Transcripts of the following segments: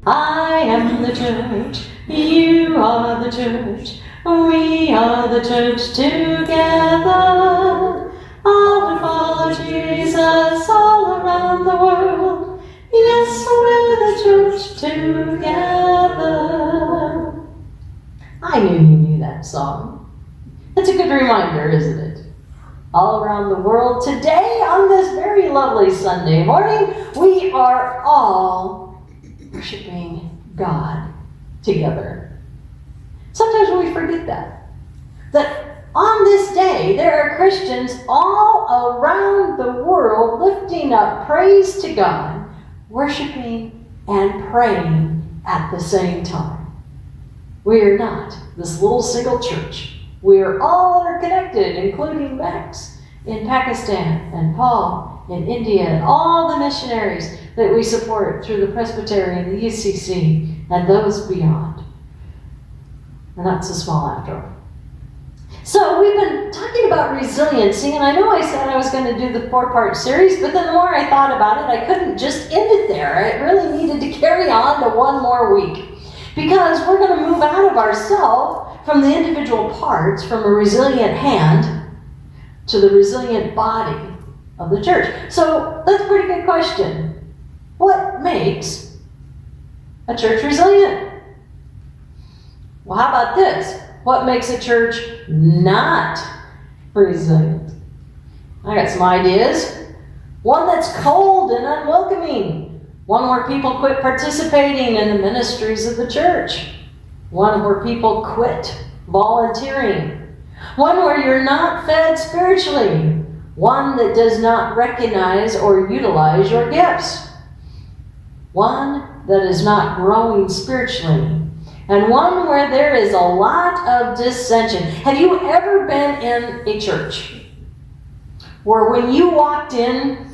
I am the church, you are the church, we are the church together. All who follow Jesus all around the world. Yes, we're the church together. I knew you knew that song. It's a good reminder, isn't it? All around the world today on this very lovely Sunday morning, we are all worshiping God together. Sometimes we forget that on this day, there are Christians all around the world lifting up praise to God, worshiping and praying at the same time. We are not this little single church. We are all interconnected, including Max in Pakistan and Paul in India and all the missionaries that we support through the Presbyterian, the UCC, and those beyond. And that's so small after all. So we've been talking about resiliency, and I know I said I was going to do the 4-part series, but then the more I thought about it, I couldn't just end it there. I really needed to carry on to one more week, because we're going to move out of ourselves from the individual parts, from a resilient hand to the resilient body of the church. So that's a pretty good question. What makes a church resilient? Well, how about this? What makes a church not resilient? I got some ideas. One that's cold and unwelcoming. One where people quit participating in the ministries of the church. One where people quit volunteering. One where you're not fed spiritually. One that does not recognize or utilize your gifts. One that is not growing spiritually. And one where there is a lot of dissension. Have you ever been in a church where when you walked in,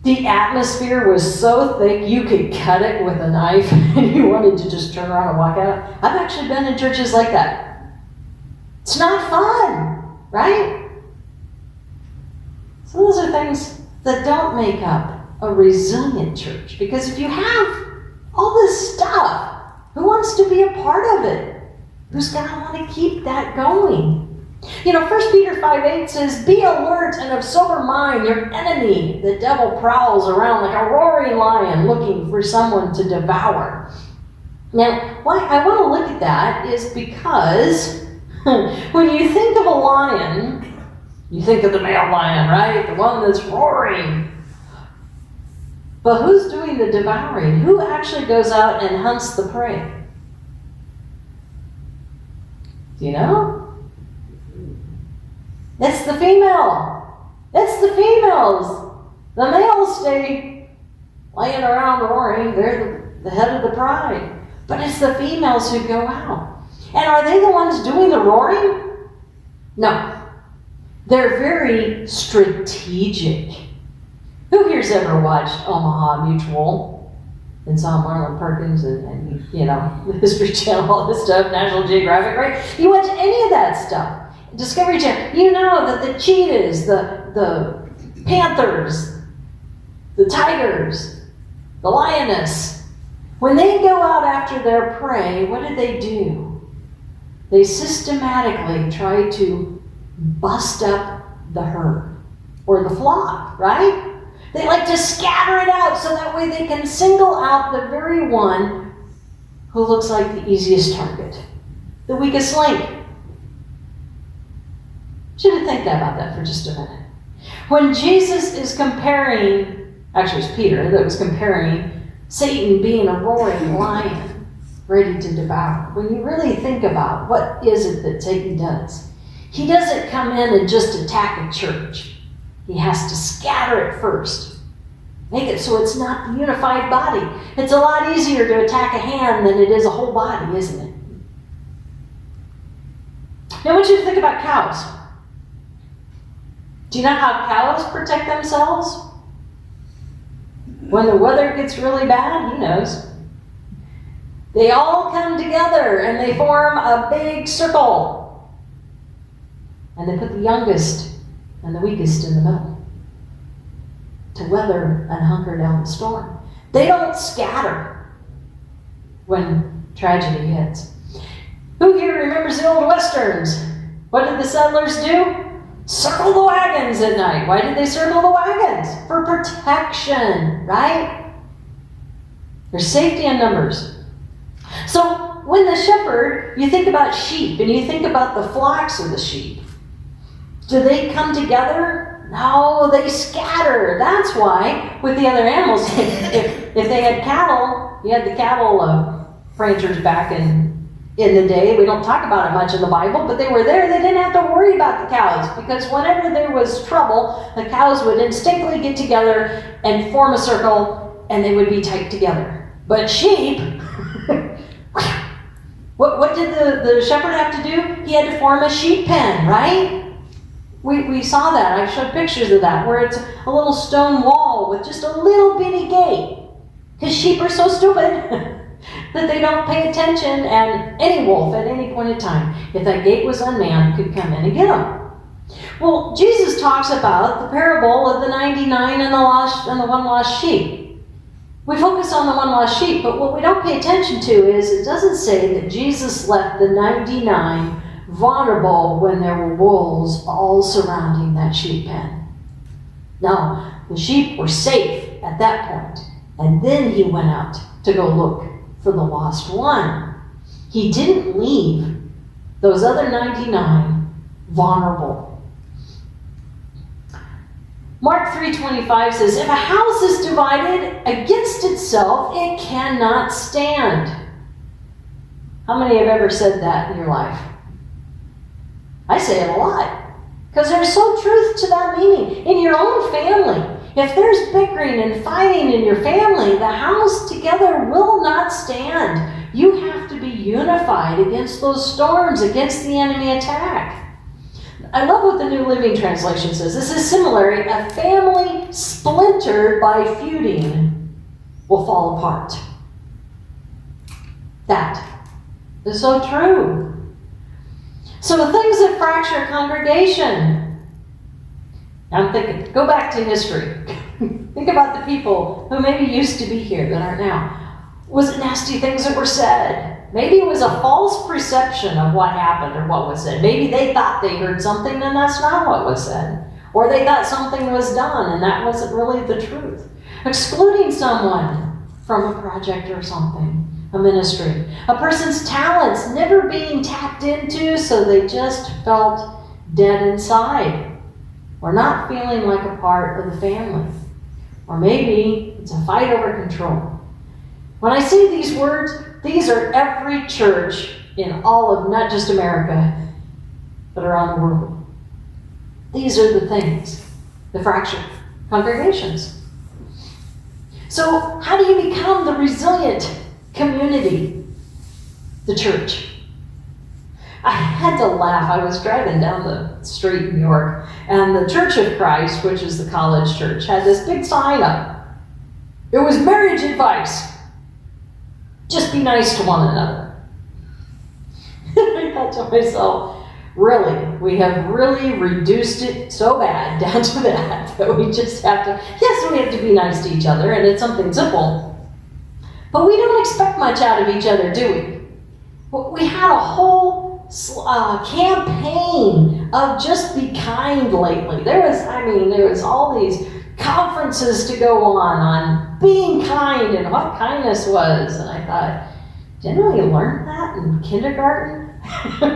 the atmosphere was so thick you could cut it with a knife and you wanted to just turn around and walk out? I've actually been in churches like that. It's not fun, right? So those are things that don't make up a resilient church. Because if you have all this stuff, who wants to be a part of it? Who's going to want to keep that going? You know, 1 Peter 5:8 says, "Be alert and of sober mind. Your enemy, the devil, prowls around like a roaring lion looking for someone to devour." Now, why I want to look at that is because when you think of a lion, you think of the male lion, right? The one that's roaring. But who's doing the devouring? Who actually goes out and hunts the prey? Do you know? It's the female. It's the females. The males stay laying around roaring. They're the head of the pride. But it's the females who go out. And are they the ones doing the roaring? No. They're very strategic. Who here's ever watched Omaha Mutual and saw Marlon Perkins and you know, the History Channel, all this stuff, National Geographic, right? You watch any of that stuff. Discovery Channel, you know that the cheetahs, the panthers, the tigers, the lioness, when they go out after their prey, what do? They systematically try to bust up the herd or the flock, right? They like to scatter it out so that way they can single out the very one who looks like the easiest target, the weakest link. Should have think about that for just a minute. When Jesus is comparing, actually it's Peter that was comparing Satan being a roaring lion ready to devour. When you really think about what is it that Satan does, he doesn't come in and just attack a church. He has to scatter it first. Make it so it's not the unified body. It's a lot easier to attack a hand than it is a whole body, isn't it? Now I want you to think about cows. Do you know how cows protect themselves? When the weather gets really bad, who knows? They all come together and they form a big circle. And they put the youngest and the weakest in the middle to weather and hunker down the storm. They don't scatter. when tragedy hits. Who here remembers the old Westerns? What did the settlers do? Circle the wagons at night. Why did they circle the wagons? For protection, right? There's safety in numbers. So when the shepherd, you think about sheep and you think about the flocks of the sheep. Do they come together? No, they scatter. That's why with the other animals, if they had cattle, you had the cattle ranchers back in the day. We don't talk about it much in the Bible, but they were there. They didn't have to worry about the cows because whenever there was trouble, the cows would instinctively get together and form a circle and they would be tight together. But sheep, what did the shepherd have to do? He had to form a sheep pen, right? We saw that. I showed pictures of that where it's a little stone wall with just a little bitty gate because sheep are so stupid. That they don't pay attention, and any wolf at any point in time, if that gate was unmanned, could come in and get them. Well, Jesus talks about the parable of the 99 and the one lost sheep. We focus on the one lost sheep, but what we don't pay attention to is it doesn't say that Jesus left the 99 vulnerable when there were wolves all surrounding that sheep pen. No, the sheep were safe at that point, and then he went out to go look for the lost one. He didn't leave those other 99 vulnerable. Mark 3:25 says, if a house is divided against itself, it cannot stand. How many have ever said that in your life? I say it a lot because there's so truth to that meaning. In your own family, if there's bickering and fighting in your family, the house together will not stand. You have to be unified against those storms, against the enemy attack. I love what the New Living Translation says. This is similar. A family splintered by feuding will fall apart. That is so true. So the things that fracture a congregation. I'm thinking, go back to history. Think about the people who maybe used to be here that aren't now. Was it nasty things that were said? Maybe it was a false perception of what happened or what was said. Maybe they thought they heard something and that's not what was said. Or they thought something was done and that wasn't really the truth. Excluding someone from a project or something, a ministry. A person's talents never being tapped into, so they just felt dead inside. Or not feeling like a part of the family. Or maybe it's a fight over control. When I say these words, these are every church in all of not just America, but around the world. These are the things that fracture congregations. So how do you become the resilient community? The church. I had to laugh. I was driving down the street in New York, and the Church of Christ, which is the college church, had this big sign up. It was marriage advice. Just be nice to one another. I thought to myself, really, we have really reduced it so bad down to that we just have to, yes, we have to be nice to each other, and it's something simple. But we don't expect much out of each other, do we? We had a whole campaign of just be kind lately. There was all these conferences to go on being kind and what kindness was. And I thought, didn't we learn that in kindergarten?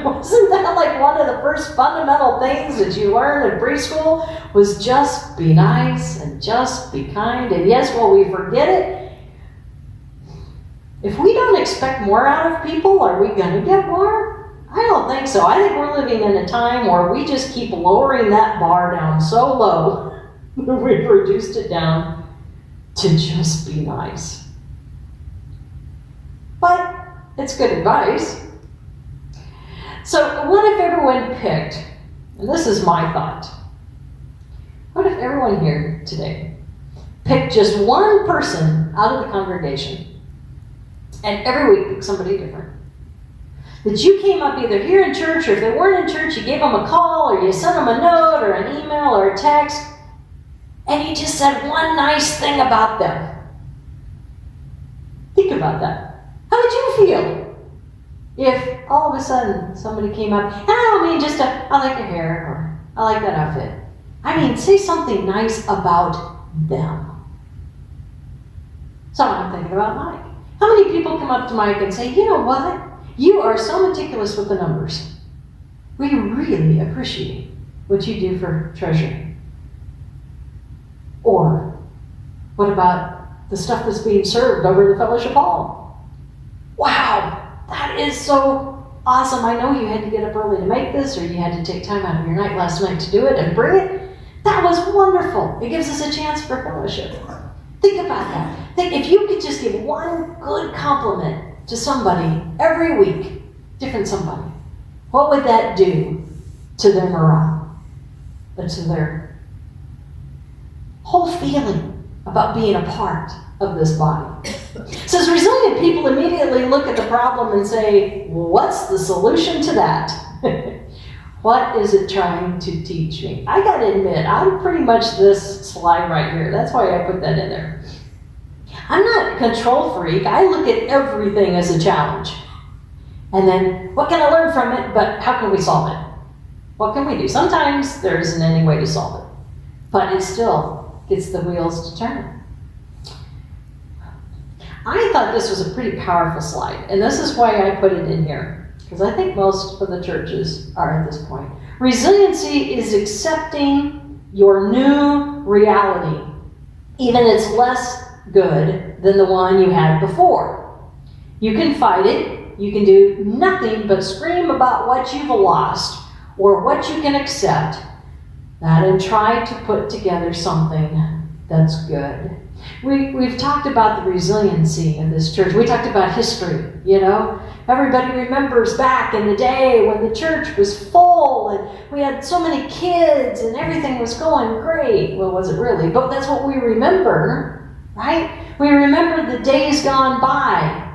Wasn't that like one of the first fundamental things that you learn in preschool? Was just be nice and just be kind. And yes, will we forget it? If we don't expect more out of people, are we going to get more? I don't think so. I think we're living in a time where we just keep lowering that bar down so low that we've reduced it down to just be nice. But it's good advice. So what if everyone picked, and this is my thought, what if everyone here today picked just one person out of the congregation and every week picked somebody different? That you came up either here in church, or if they weren't in church, you gave them a call, or you sent them a note, or an email, or a text, and you just said one nice thing about them. Think about that. How would you feel if all of a sudden somebody came up, and I don't mean just I like your hair, or I like that outfit. I mean, say something nice about them. So I'm thinking about Mike. How many people come up to Mike and say, you know what? You are so meticulous with the numbers. We really appreciate what you do for treasury. Or what about the stuff that's being served over the fellowship hall? Wow, that is so awesome. I know you had to get up early to make this, or you had to take time out of your night last night to do it and bring it. That was wonderful. It gives us a chance for fellowship. Think about that. Think if you could just give one good compliment to somebody every week, different somebody, what would that do to their morale, but to their whole feeling about being a part of this body? It says resilient people immediately look at the problem and say, what's the solution to that? What is it trying to teach me? I gotta admit, I'm pretty much this slide right here. That's why I put that in there. I'm not a control freak. I look at everything as a challenge. And then, what can I learn from it, but how can we solve it? What can we do? Sometimes there isn't any way to solve it, but it still gets the wheels to turn. I thought this was a pretty powerful slide, and this is why I put it in here, because I think most of the churches are at this point. Resiliency is accepting your new reality, even if it's less good than the one you had before. You can fight it. You can do nothing but scream about what you've lost or what you can accept, and try to put together something that's good. We've talked about the resiliency in this church. We talked about history, you know. Everybody remembers back in the day when the church was full and we had so many kids and everything was going great. Well, was it really? But that's what we remember, right? We remember the days gone by.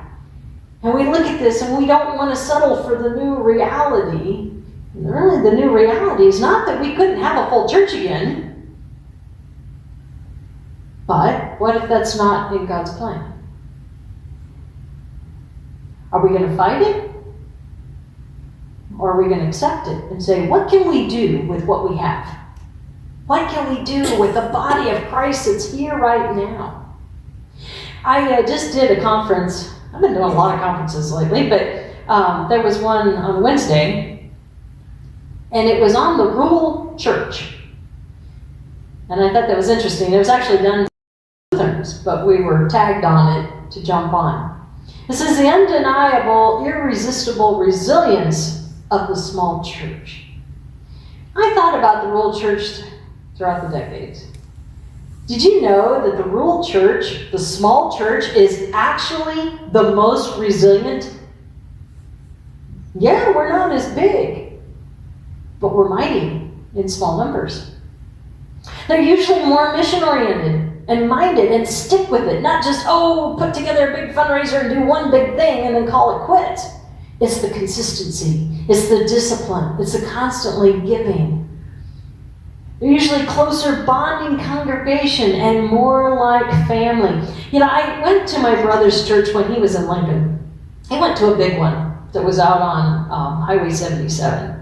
And we look at this and we don't want to settle for the new reality. And really, the new reality is not that we couldn't have a full church again. But what if that's not in God's plan? Are we going to fight it? Or are we going to accept it and say, what can we do with what we have? What can we do with the body of Christ that's here right now? I just did a conference. I've been doing a lot of conferences lately, but there was one on Wednesday, and it was on the rural church. And I thought that was interesting. It was actually done but we were tagged on it to jump on. It says the undeniable, irresistible resilience of the small church. I thought about the rural church throughout the decades. Did you know that the rural church, the small church, is actually the most resilient? Yeah, we're not as big, but we're mighty in small numbers. They're usually more mission-oriented and minded and stick with it, not just, put together a big fundraiser and do one big thing and then call it quits. It's the consistency, it's the discipline, it's the constantly giving. They're usually closer bonding congregation and more like family. You know, I went to my brother's church when he was in Lincoln. He went to a big one that was out on Highway 77.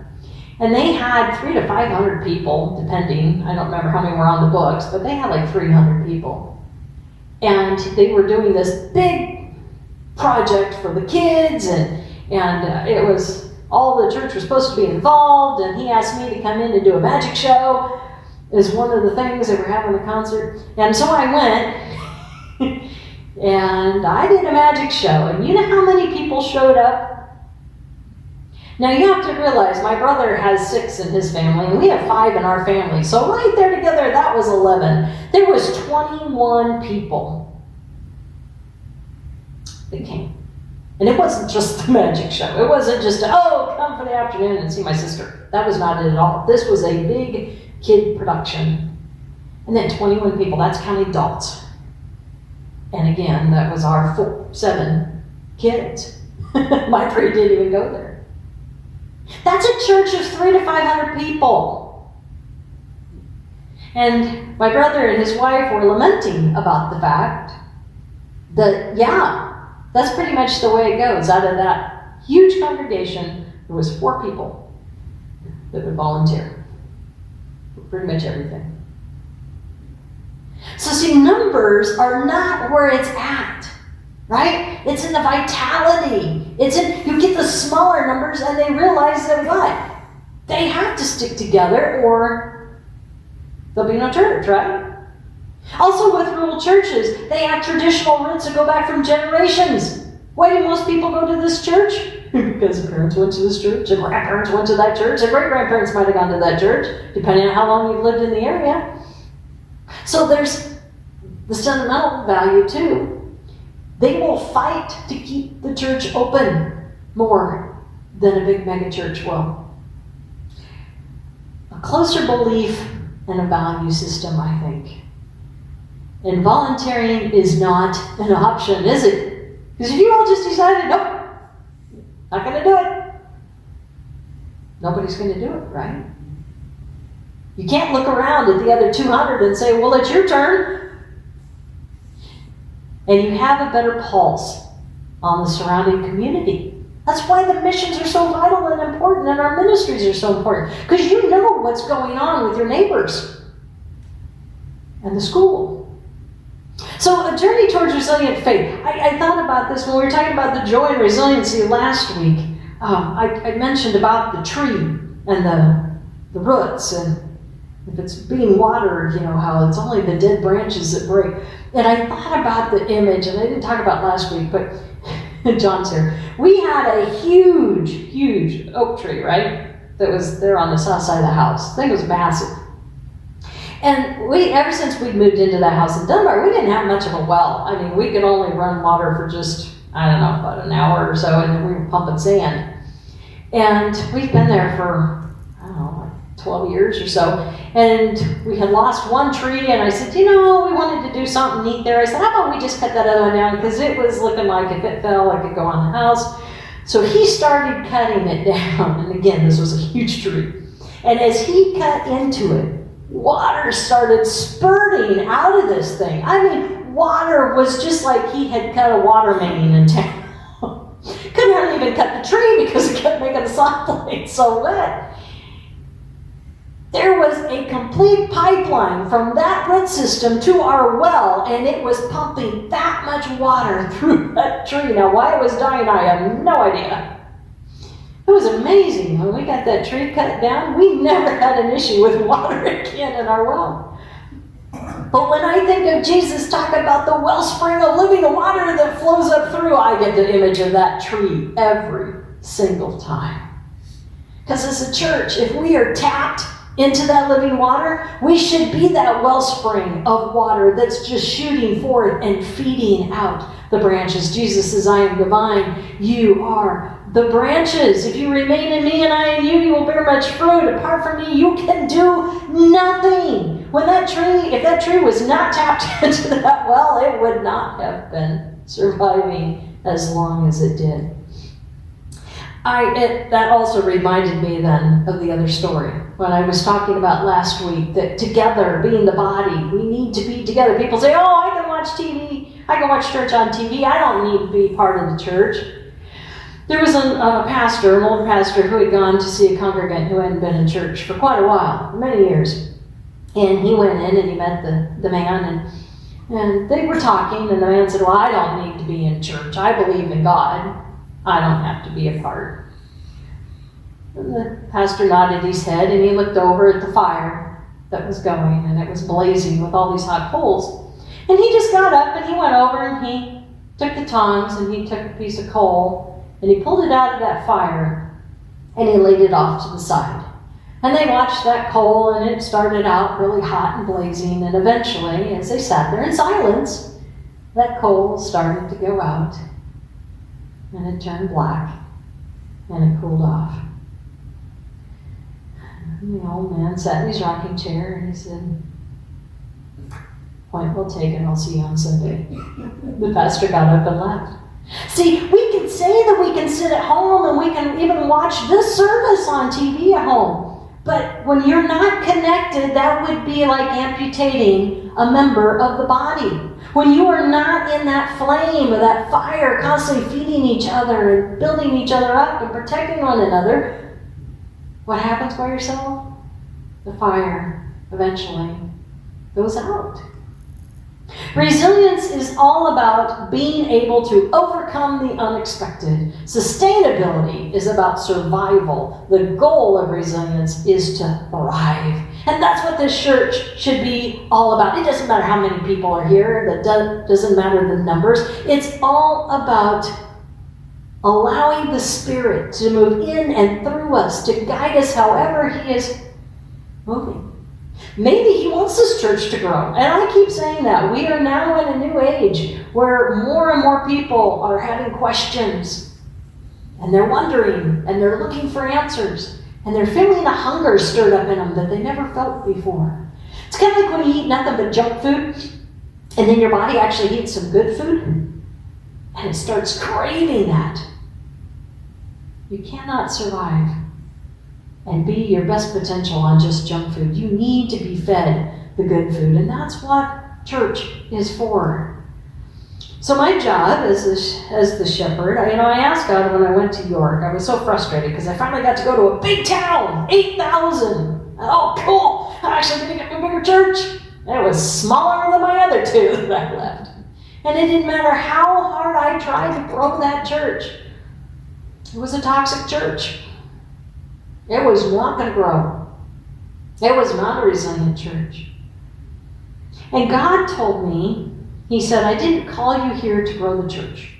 And they had 300 to 500 people, depending. I don't remember how many were on the books, but they had like 300 people. And they were doing this big project for the kids, and it was, all the church was supposed to be involved, and he asked me to come in and do a magic show as one of the things. They were having a concert. And so I went, and I did a magic show. And you know how many people showed up? Now you have to realize my brother has 6 in his family, and we have 5 in our family. So right there together, that was 11. There was 21 people that came. And it wasn't just the magic show. It wasn't just, come for the afternoon and see my sister. That was not it at all. This was a big kid production. And then 21 people, that's counting adults. And again, that was our 7 kids. My 3 didn't even go there. That's a church of 300 to 500 people. And my brother and his wife were lamenting about the fact that, That's pretty much the way it goes. Out of that huge congregation, there was 4 people that would volunteer for pretty much everything. So see, numbers are not where it's at, right? It's in the vitality. It's in, you get the smaller numbers and they realize that what? They have to stick together or there'll be no church, right? Also with rural churches, they have traditional roots that go back from generations. Why do most people go to this church? Because their parents went to this church, their grandparents went to that church, their great-grandparents might have gone to that church, depending on how long you've lived in the area. So there's the sentimental value too. They will fight to keep the church open more than a big mega church will. A closer belief and a value system, I think. And volunteering is not an option, is it? Because if you all just decided, nope, not going to do it, nobody's going to do it, right? You can't look around at the other 200 and say, well, it's your turn. And you have a better pulse on the surrounding community. That's why the missions are so vital and important and our ministries are so important. Because you know what's going on with your neighbors and the school. So a journey towards resilient faith. I thought about this when we were talking about the joy and resiliency last week. I mentioned about the tree and the roots, and if it's being watered, you know, how it's only the dead branches that break. And I thought about the image, and I didn't talk about it last week, but John's here. We had a huge, huge oak tree, right? That was there on the south side of the house. The thing was massive. And ever since we moved into that house in Dunbar, we didn't have much of a well. I mean, we could only run water for just, I don't know, about an hour or so, and then we were pumping sand. And we've been there for, I don't know, like 12 years or so. And we had lost one tree, and I said, you know, we wanted to do something neat there. I said, how about we just cut that other one down? Because it was looking like if it fell, it could go on the house. So he started cutting it down. And again, this was a huge tree. And as he cut into it, water started spurting out of this thing. I mean, water was just like he had cut a water main in town. Couldn't hardly even cut the tree because it kept making the soft blade so wet. There was a complete pipeline from that root system to our well, and it was pumping that much water through that tree. Now, why it was dying, I have no idea. It was amazing. When we got that tree cut down, we never had an issue with water again in our well. But when I think of Jesus talking about the wellspring of living water that flows up through, I get the image of that tree every single time. Because as a church, if we are tapped into that living water, we should be that wellspring of water that's just shooting forth and feeding out the branches. Jesus says, I am the vine, you are the branches. If you remain in me and I in you, you will bear much fruit. Apart from me, you can do nothing. If that tree was not tapped into that well, it would not have been surviving as long as it did. That also reminded me then of the other story when I was talking about last week that together, being the body, we need to be together. People say, oh, I can watch TV. I can watch church on TV. I don't need to be part of the church. There was an older pastor, who had gone to see a congregant who hadn't been in church for quite a while, many years. And he went in and he met the man, and they were talking, and the man said, well, I don't need to be in church. I believe in God. I don't have to be a part. And the pastor nodded his head, and he looked over at the fire that was going, and it was blazing with all these hot coals. And he just got up, and he went over, and he took the tongs, and he took a piece of coal, and he pulled it out of that fire, and he laid it off to the side. And they watched that coal, and it started out really hot and blazing, and eventually, as they sat there in silence, that coal started to go out, and it turned black, and it cooled off. And the old man sat in his rocking chair, and he said, point well taken, I'll see you on Sunday. The pastor got up and left. See, we can say that we can sit at home and we can even watch this service on TV at home. But when you're not connected, that would be like amputating a member of the body. When you are not in that flame of that fire, constantly feeding each other and building each other up and protecting one another, what happens by yourself? The fire eventually goes out. Resilience is all about being able to overcome the unexpected. Sustainability is about survival. The goal of resilience is to thrive. And that's what this church should be all about. It doesn't matter how many people are here. That doesn't matter the numbers. It's all about allowing the Spirit to move in and through us, to guide us however He is moving. Maybe He wants this church to grow. And I keep saying that. We are now in a new age where more and more people are having questions. And they're wondering, and they're looking for answers. And they're feeling a hunger stirred up in them that they never felt before. It's kind of like when you eat nothing but junk food, and then your body actually eats some good food, and it starts craving that. You cannot survive and be your best potential on just junk food. You need to be fed the good food, and that's what church is for. So my job as the shepherd, I asked God when I went to York. I was so frustrated because I finally got to go to a big town, 8,000. Oh, cool! I'm actually going to get a bigger church. And it was smaller than my other two that I left. And it didn't matter how hard I tried to grow that church. It was a toxic church. It was not going to grow. It was not a resilient church. And God told me, He said, I didn't call you here to grow the church.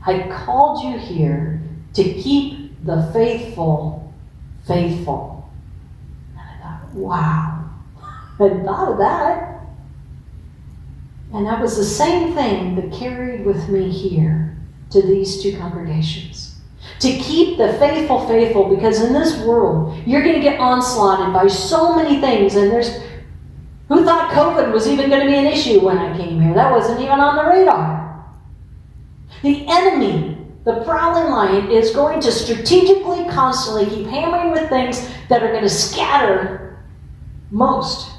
I called you here to keep the faithful faithful. And I thought, wow, I hadn't thought of that. And that was the same thing that carried with me here to these two congregations. To keep the faithful faithful, because in this world, you're going to get onslaughted by so many things. And who thought COVID was even going to be an issue when I came here? That wasn't even on the radar. The enemy, the prowling lion, is going to strategically, constantly keep hammering with things that are going to scatter most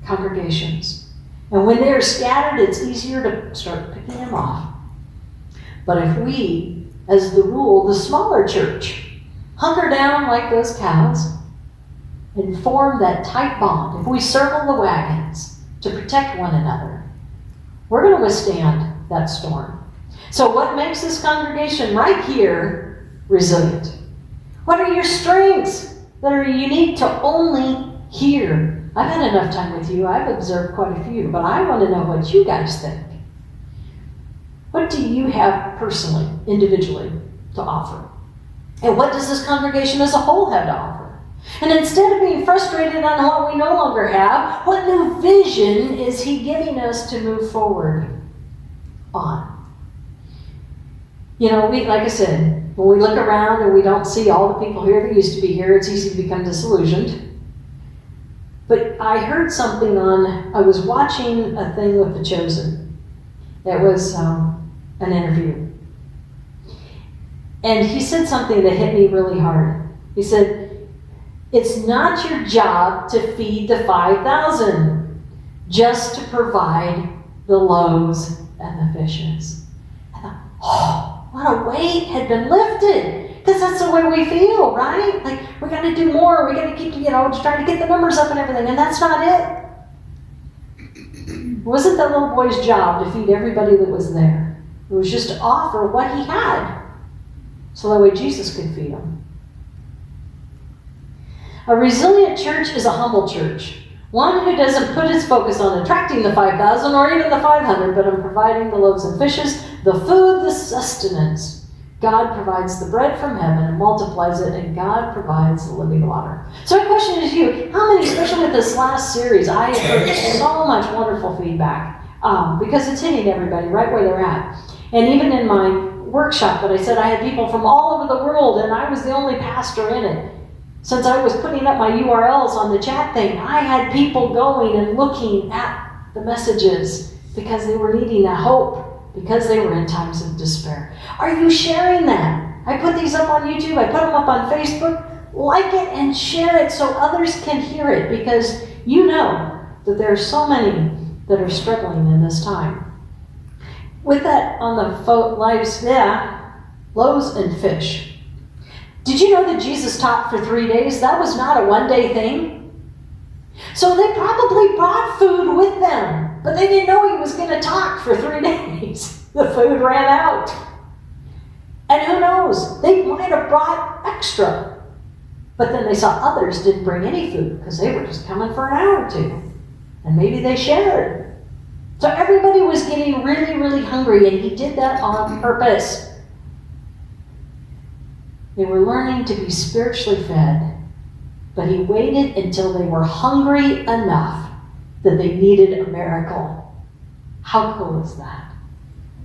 congregations. And when they're scattered, it's easier to start picking them off. But if we, as the rule, the smaller church, hunker down like those cows and form that tight bond, if we circle the wagons to protect one another, we're going to withstand that storm. So what makes this congregation right here resilient? What are your strengths that are unique to only here? I've had enough time with you. I've observed quite a few, but I want to know what you guys think. What do you have personally, individually, to offer? And what does this congregation as a whole have to offer? And instead of being frustrated on what we no longer have, what new vision is He giving us to move forward on? Like I said, when we look around and we don't see all the people here that used to be here, it's easy to become disillusioned. But I heard something I was watching a thing with The Chosen. It was an interview. And he said something that hit me really hard. He said, it's not your job to feed the 5,000, just to provide the loaves and the fishes. I thought, oh, what a weight had been lifted. Because that's the way we feel, right? Like, we got to do more. We got to keep, trying to get the numbers up and everything. And that's not it. It wasn't that little boy's job to feed everybody that was there. It was just to offer what he had, so that way Jesus could feed them. A resilient church is a humble church. One who doesn't put its focus on attracting the 5,000 or even the 500, but on providing the loaves and fishes, the food, the sustenance. God provides the bread from heaven and multiplies it, and God provides the living water. So my question is to you, how many, especially with this last series, I have heard so much wonderful feedback, because it's hitting everybody right where they're at. And even in my workshop that I said, I had people from all over the world, and I was the only pastor in it. Since I was putting up my URLs on the chat thing, I had people going and looking at the messages because they were needing that hope, because they were in times of despair. Are you sharing that? I put these up on YouTube. I put them up on Facebook. Like it and share it so others can hear it, because you know that there are so many that are struggling in this time. with that on the loaves and fish. Did you know that Jesus taught for 3 days? That was not a one-day thing. So they probably brought food with them, but they didn't know he was going to talk for 3 days. The food ran out. And who knows, they might have brought extra. But then they saw others didn't bring any food because they were just coming for an hour or two. And maybe they shared. So everybody was getting really, really hungry, and he did that on purpose. They were learning to be spiritually fed, but he waited until they were hungry enough that they needed a miracle. How cool is that?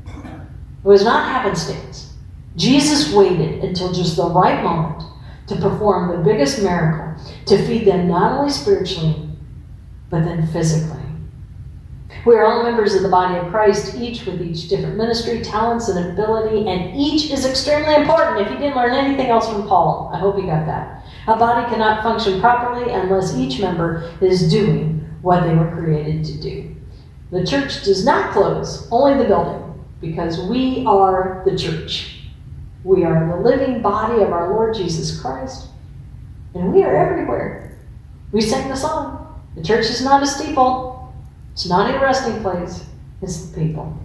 It was not happenstance. Jesus waited until just the right moment to perform the biggest miracle, to feed them not only spiritually, but then physically. We are all members of the body of Christ, each with each different ministry, talents, and ability, and each is extremely important. If you didn't learn anything else from Paul, I hope you got that. A body cannot function properly unless each member is doing what they were created to do. The church does not close, only the building, because we are the church. We are the living body of our Lord Jesus Christ, and we are everywhere. We sang the song. The church is not a steeple. It's not a resting place. It's the people.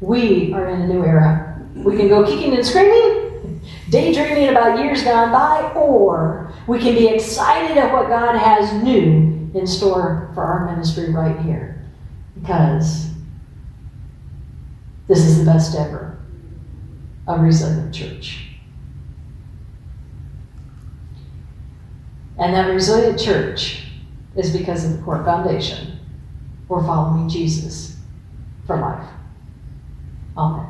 We are in a new era. We can go kicking and screaming, daydreaming about years gone by, or we can be excited at what God has new in store for our ministry right here. Because this is the best ever, a resilient church. And that resilient church is because of the core foundation. We're following Jesus for life. Amen.